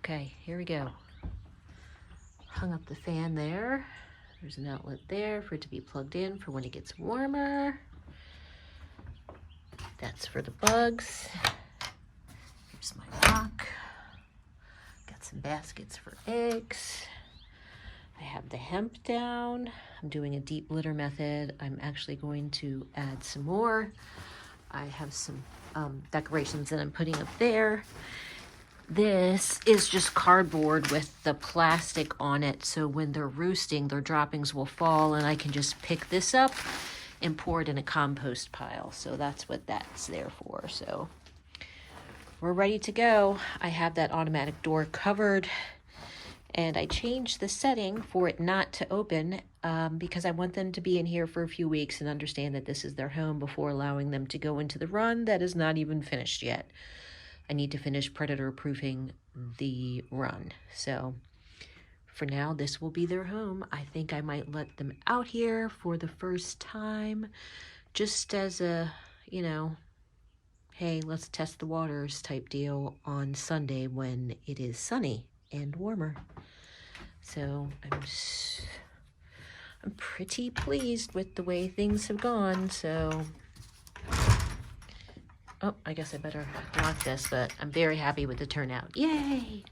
Okay, here we go. Hung up the fan there. There's an outlet there for it to be plugged in for when it gets warmer. That's for the bugs. Here's my rock. Got some baskets for eggs. I have the hemp down. I'm doing a deep litter method. I'm actually going to add some more. I have some decorations that I'm putting up there. This is just cardboard with the plastic on it, so when they're roosting, their droppings will fall, and I can just pick this up and pour it in a compost pile. So that's what that's there for. So we're ready to go. I have that automatic door covered, and I changed the setting for it not to open because I want them to be in here for a few weeks and understand that this is their home before allowing them to go into the run that is not even finished yet. I need to finish predator proofing the run. So for now, this will be their home. I think I might let them out here for the first time, just as a, you know, hey, let's test the waters type deal on Sunday when it is sunny and warmer. So I'm pretty pleased with the way things have gone. So, oh, I guess I better lock this, but I'm very happy with the turnout. Yay!